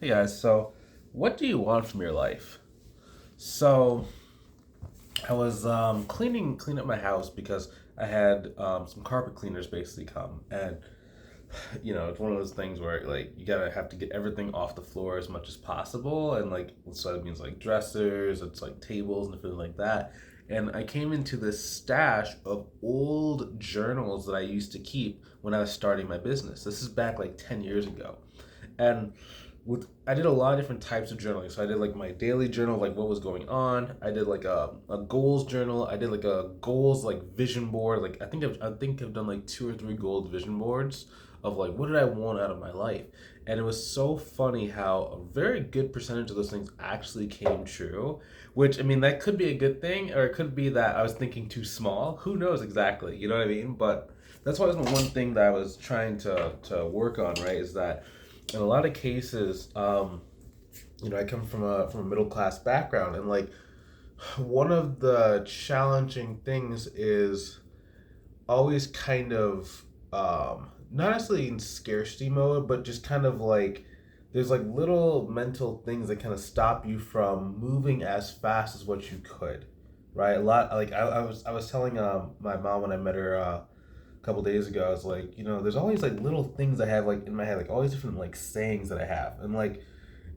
Hey guys, so what do you want from your life? So I was cleaning up my house because I had some carpet cleaners basically come, and it's one of those things where like you gotta have to get everything off the floor as much as possible, and like so it means like dressers, it's like tables and everything like that. And I came into this stash of old journals that I used to keep when I was starting my business. This is back like 10 years ago. And I did a lot of different types of journaling. So I did like my daily journal, like what was going on. I did like a goals journal. I did like a goals like vision board. Like I think I've done like two or three gold vision boards of like what did I want out of my life. And it was so funny how a very good percentage of those things actually came true. Which I mean that could be a good thing, or it could be that I was thinking too small. Who knows exactly? You know what I mean? But that's why one thing that I was trying to work on, right? Is that in a lot of cases, I come from a middle class background, and like one of the challenging things is always kind of not necessarily in scarcity mode, but just kind of like there's like little mental things that kind of stop you from moving as fast as what you could, right? A lot like I was telling my mom when I met her a couple days ago. I was like, there's always like little things I have like in my head, like all these different like sayings that I have, and like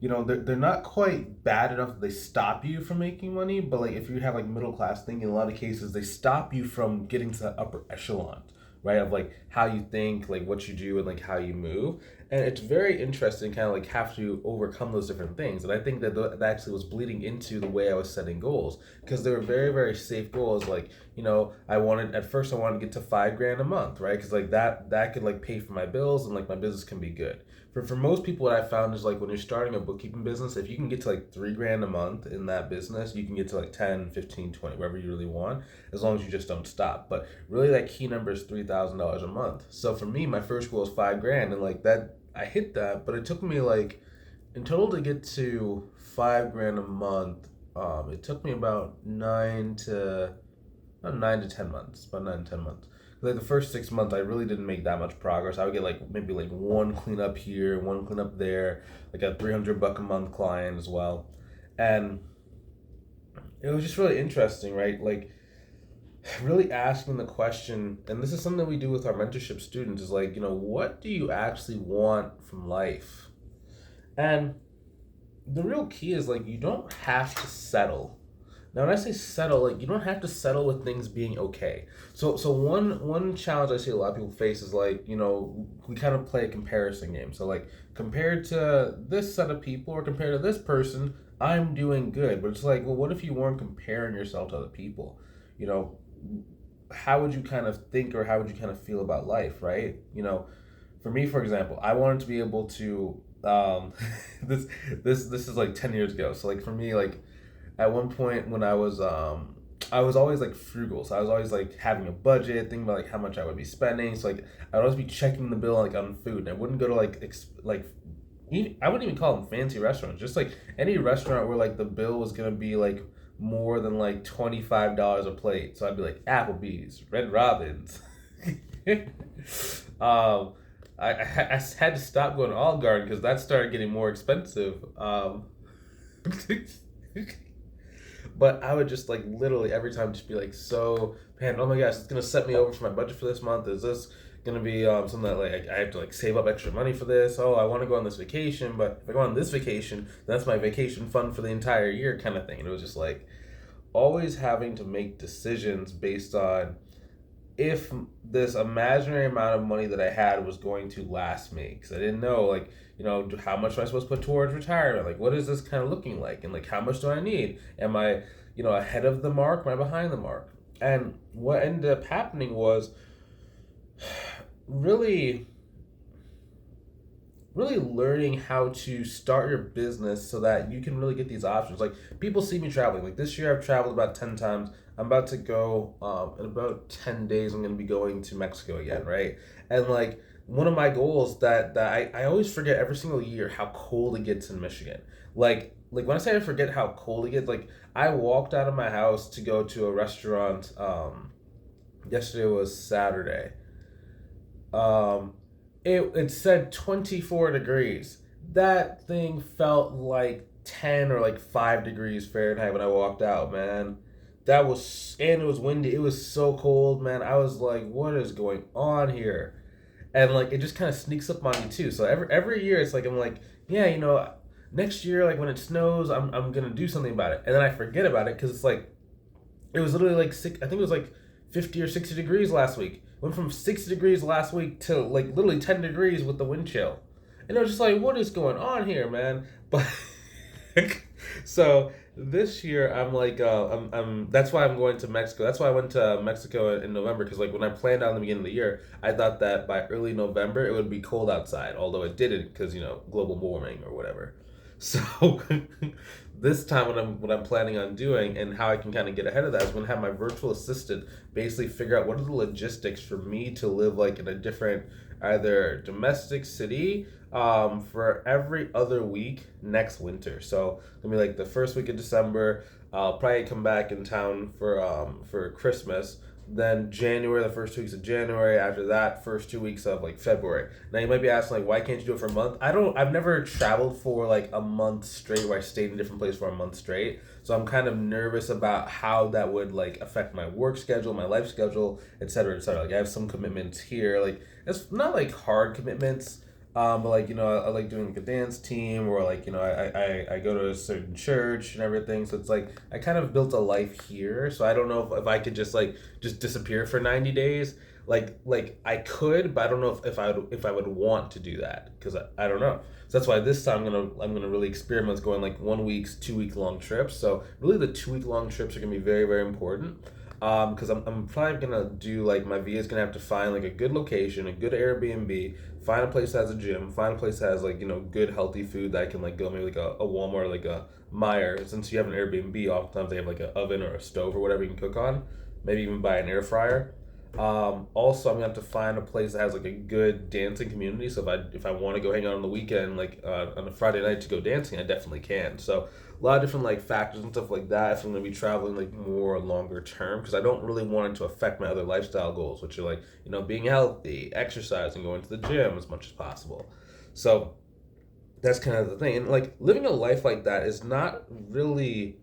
they're not quite bad enough that they stop you from making money, but like if you have like middle class thing, in a lot of cases they stop you from getting to that upper echelon, right? Of like how you think, like what you do, and like how you move. And it's very interesting, kind of like have to overcome those different things. And I think that that actually was bleeding into the way I was setting goals, because they were very very safe goals. Like I wanted to get to 5 grand a month, right? Because like that could like pay for my bills, and like my business can be good. For most people, what I found is like when you're starting a bookkeeping business, if you can get to like 3 grand a month in that business, you can get to like 10, 15, 20, wherever you really want, as long as you just don't stop. But really, that key number is $3,000 a month. So for me, my first goal is 5 grand, and like that, I hit that, but it took me like in total to get to 5 grand a month. It took me about 9 to 10 months, about 9 to 10 months. Like the first 6 months, I really didn't make that much progress. I would get like maybe like one cleanup here, one cleanup there, like a $300 a month client as well, and it was just really interesting, right? Like really asking the question, and this is something that we do with our mentorship students, is like, what do you actually want from life? And the real key is like you don't have to settle. Now, when I say settle, like you don't have to settle with things being okay. So one challenge I see a lot of people face is like we kind of play a comparison game. So like compared to this set of people or compared to this person, I'm doing good. But it's like, well, what if you weren't comparing yourself to other people? You know, how would you kind of think, or how would you kind of feel about life, right? For me, for example, I wanted to be able to this this is like 10 years ago. So like for me, like at one point when I was always like frugal, so I was always like having a budget, thinking about like how much I would be spending. So like I'd always be checking the bill like on food, and I wouldn't go to like I wouldn't even call them fancy restaurants, just like any restaurant where like the bill was gonna be like more than like $25 a plate. So I'd be like Applebee's, Red Robin's. um, I had to stop going to Olive Garden because that started getting more expensive. But I would just like literally every time just be like, so man, oh my gosh, it's gonna set me over for my budget for this month. Is this gonna be something that like I have to like save up extra money for this? Oh, I want to go on this vacation, but if I go on this vacation, that's my vacation fund for the entire year, kind of thing. And it was just like always having to make decisions based on if this imaginary amount of money that I had was going to last me, because I didn't know like how much am I supposed to put towards retirement, like what is this kind of looking like, and like how much do I need, am I ahead of the mark, am I behind the mark? And what ended up happening was really really learning how to start your business so that you can really get these options. Like people see me traveling. Like this year, I've traveled about 10 times. I'm about to go in about 10 days. I'm going to be going to Mexico again, right? And like one of my goals that I always forget every single year how cold it gets in Michigan. Like when I say I forget how cold it gets, like I walked out of my house to go to a restaurant. Yesterday was Saturday. Um, it said 24 degrees. that thing felt like 10 or like 5 degrees Fahrenheit when I walked out, man. That was, and it was windy. It was so cold, man. I was like, what is going on here? And like it just kind of sneaks up on you too. So every year it's like I'm like, yeah, next year like when it snows, I'm gonna do something about it, and then I forget about it because it's like it was literally like six. I think it was like 50 or 60 degrees last week. Went from 60 degrees last week to like literally 10 degrees with the wind chill, and I was just like, what is going on here, man? But so this year I'm like I'm that's why I'm going to Mexico. That's why I went to Mexico in November, because like when I planned out in the beginning of the year, I thought that by early November it would be cold outside, although it didn't because global warming or whatever. So this time what I'm planning on doing and how I can kind of get ahead of that is going to have my virtual assistant basically figure out what are the logistics for me to live like in a different either domestic city for every other week next winter. So gonna be like the first week of December. I'll probably come back in town for Christmas. Then January, the first 2 weeks of January. After that, first 2 weeks of like February. Now you might be asking like, why can't you do it for a month? I've never traveled for like a month straight where I stayed in a different place for a month straight. So I'm kind of nervous about how that would like affect my work schedule, my life schedule, etc., etc. Like I have some commitments here. Like it's not like hard commitments. But like I like doing like a dance team, or like I go to a certain church and everything. So it's like I kind of built a life here. So I don't know if I could just disappear for 90 days. Like I could, but I don't know if I would want to do that, because I don't know. So that's why this time I'm gonna really experiment with going like 1 week's 2 week long trips. So really the 2 week long trips are gonna be very very important. Because I'm probably gonna do like my VA is gonna have to find like a good location, a good Airbnb, find a place that has a gym, find a place that has like good healthy food that I can like go maybe like a Walmart or like a Meijer. Since you have an Airbnb, oftentimes they have like an oven or a stove or whatever you can cook on. Maybe even buy an air fryer. Also, I'm gonna have to find a place that has like a good dancing community. So if I want to go hang out on the weekend, like on a Friday night to go dancing, I definitely can. So a lot of different like factors and stuff like that if I'm gonna be traveling like more longer term, because I don't really want it to affect my other lifestyle goals, which are like being healthy, exercising, going to the gym as much as possible. So that's kind of the thing, and like living a life like that is not really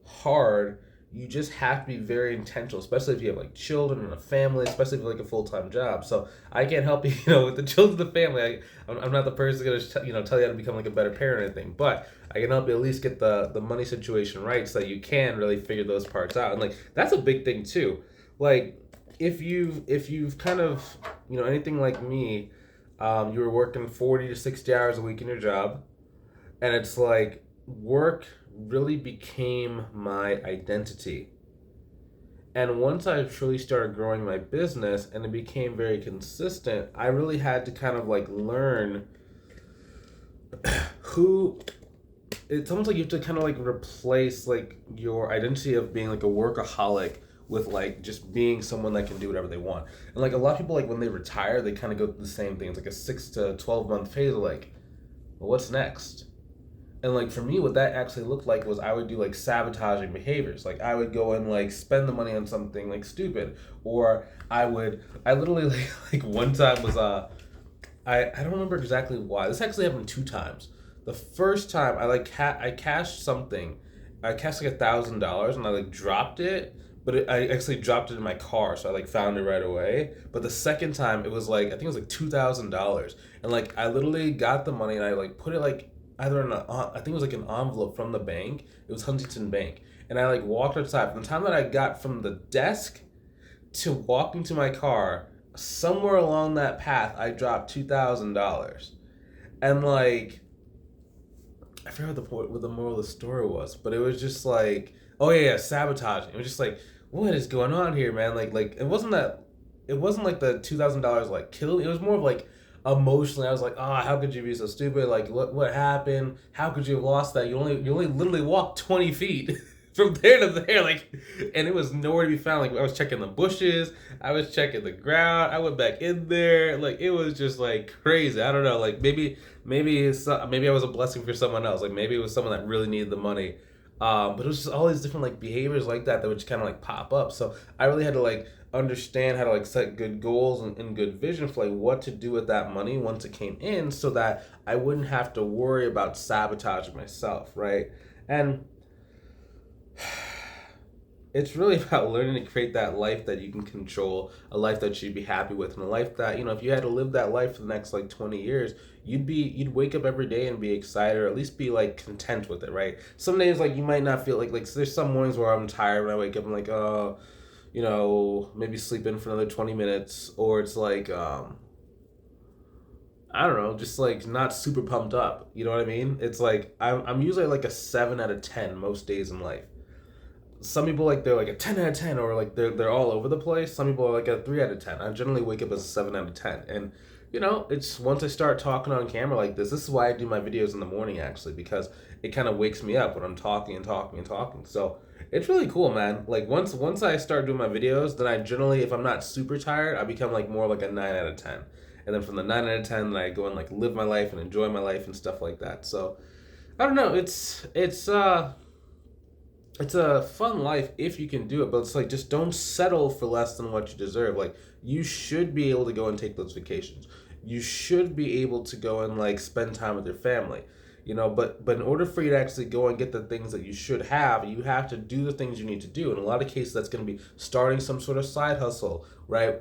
hard. You just have to be very intentional, especially if you have like children and a family, especially if you have like a full time job. So I can't help you, with the children, the family. I'm not the person who's gonna tell you how to become like a better parent or anything, but I can help you at least get the money situation right so that you can really figure those parts out. And like that's a big thing too. Like if you've kind of anything like me, you were working 40 to 60 hours a week in your job, and it's like work really became my identity. And once I truly started growing my business and it became very consistent, I really had to kind of like learn who it's almost like you have to kind of like replace like your identity of being like a workaholic with like just being someone that can do whatever they want. And like a lot of people, like when they retire, they kind of go through the same thing. It's like a 6 to 12 month phase of like, well, what's next? And like for me, what that actually looked like was I would do like sabotaging behaviors. Like I would go and like spend the money on something like stupid, or I literally like one time was I don't remember exactly why. This actually happened 2 times. The first time I like I cashed something, I cashed like $1,000 and I like dropped it, but I actually dropped it in my car, so I like found it right away. But the second time it was like I think it was like $2,000, and like I literally got the money and I like put it like either in I think it was like an envelope from the bank. It was Huntington Bank, and I like walked outside. From the time that I got from the desk to walking to my car, somewhere along that path, I dropped $2,000, and like I forgot what the moral of the story was, but it was just like, oh yeah, sabotaging. It was just like, what is going on here, man? Like it wasn't like the $2,000 like killed. It was more of like emotionally, I was like, oh, how could you be so stupid? Like, what happened? How could you have lost that? You only literally walked 20 feet from there to there, like, and it was nowhere to be found. Like I was checking the bushes, I was checking the ground, I went back in there, like it was just like crazy. I don't know, like maybe I was a blessing for someone else. Like maybe it was someone that really needed the money. But it was just all these different like behaviors like that would just kind of like pop up. So I really had to like understand how to like set good goals and good vision for like what to do with that money once it came in, so that I wouldn't have to worry about sabotaging myself, right? And it's really about learning to create that life that you can control, a life that you'd be happy with, and a life that, if you had to live that life for the next like 20 years, you'd wake up every day and be excited, or at least be like content with it, right? Some days like you might not feel like so there's some mornings where I'm tired when I wake up, I'm like, oh, maybe sleep in for another 20 minutes, or it's like I don't know, just like not super pumped up. You know what I mean? It's like I'm usually like a 7 out of 10 most days in life. Some people like they're like a 10 out of 10, or like they're all over the place. Some people are like a 3 out of 10. I generally wake up as a 7 out of 10. And it's once I start talking on camera like this is why I do my videos in the morning, actually, because it kind of wakes me up when I'm talking and talking and talking. So it's really cool, man. Like once I start doing my videos, then I generally, if I'm not super tired, I become like more like a 9 out of 10. And then from the 9 out of 10, then I go and like live my life and enjoy my life and stuff like that. So I don't know. It's a fun life if you can do it, but it's like just don't settle for less than what you deserve. Like you should be able to go and take those vacations. You should be able to go and like spend time with your family. But in order for you to actually go and get the things that you should have, you have to do the things you need to do. In a lot of cases, that's going to be starting some sort of side hustle, right?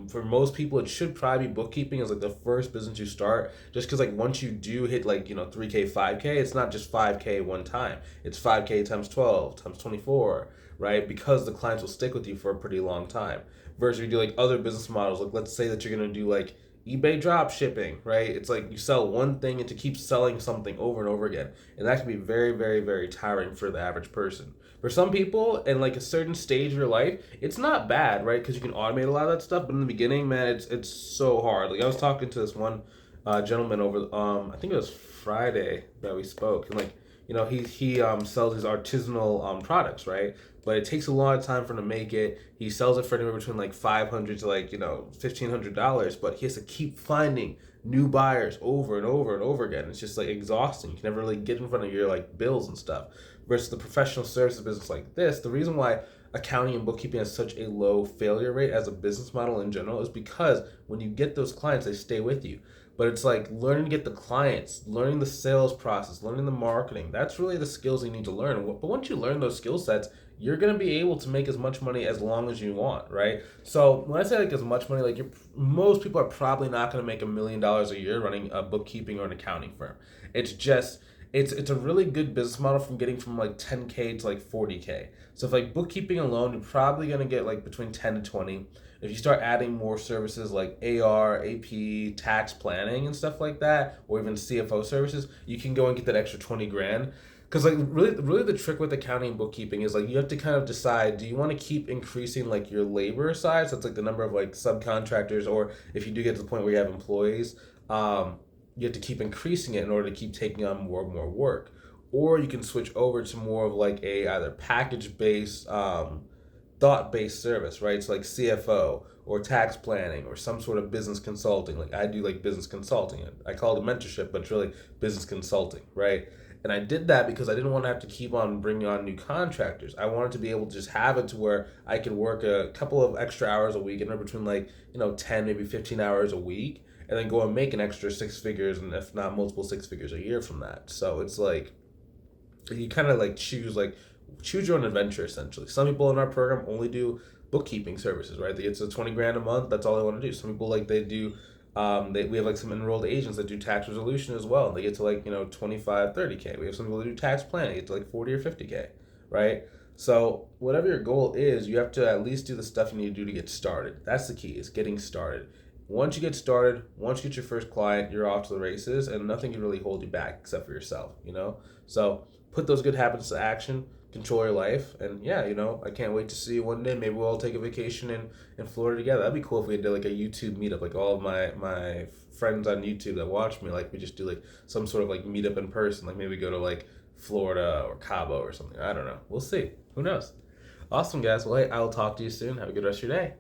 For most people, it should probably be bookkeeping as like the first business you start, just because like once you do hit like 3K, 5K, it's not just 5K one time. It's 5K times 12 times 24, right? Because the clients will stick with you for a pretty long time. Versus you do like other business models, like let's say that you're going to do like eBay drop shipping, right? It's like you sell one thing and to keep selling something over and over again. And that can be very, very, very tiring for the average person. For some people, in like a certain stage of your life, it's not bad, right? Because you can automate a lot of that stuff. But in the beginning, man, it's so hard. Like I was talking to this one gentleman over, I think it was Friday that we spoke, and like he sells his artisanal products, right? But it takes a lot of time for him to make it. He sells it for anywhere between like $500 to like $1,500, but he has to keep finding new buyers over and over and over again. It's just like exhausting. You can never really get in front of your like bills and stuff. Versus the professional services business like this, the reason why accounting and bookkeeping has such a low failure rate as a business model in general is because when you get those clients, they stay with you. But it's like learning to get the clients, learning the sales process, learning the marketing. That's really the skills you need to learn. But once you learn those skill sets, you're going to be able to make as much money as long as you want, right? So when I say like as much money, like most people are probably not going to make $1 million a year running a bookkeeping or an accounting firm. It's just it's a really good business model from getting from like 10K to like 40K. So if like bookkeeping alone, you're probably going to get like between 10 to 20. If you start adding more services like AR, AP, tax planning and stuff like that, or even CFO services, you can go and get that extra 20 grand. Because like really the trick with accounting and bookkeeping is like you have to kind of decide, do you want to keep increasing like your labor size? That's like the number of like subcontractors, or if you do get to the point where you have employees, you have to keep increasing it in order to keep taking on more and more work. Or you can switch over to more of like a either package based thought-based service, right? So like CFO or tax planning or some sort of business consulting. Like I do like business consulting. I call it mentorship, but it's really business consulting, right? And I did that because I didn't want to have to keep on bringing on new contractors. I wanted to be able to just have it to where I could work a couple of extra hours a week, and between like 10 maybe 15 hours a week, and then go and make an extra six figures, and if not multiple six figures a year from that. So it's like you kind of like choose your own adventure, essentially. Some people in our program only do bookkeeping services, right? They get to 20 grand a month. That's all they want to do. Some people like they do, we have like some enrolled agents that do tax resolution as well. And they get to like, 25, 30K. We have some people that do tax planning, get to like 40 or 50K, right? So whatever your goal is, you have to at least do the stuff you need to do to get started. That's the key, is getting started. Once you get started, once you get your first client, you're off to the races, and nothing can really hold you back except for yourself. So put those good habits to action, control your life, and yeah, I can't wait to see you one day. Maybe we'll all take a vacation in Florida together. That'd be cool if we did like a YouTube meetup, like all of my friends on YouTube that watch me, like we just do like some sort of like meetup in person, like maybe go to like Florida or Cabo or something. I don't know. We'll see. Who knows? Awesome, guys. Well, hey, I'll talk to you soon. Have a good rest of your day.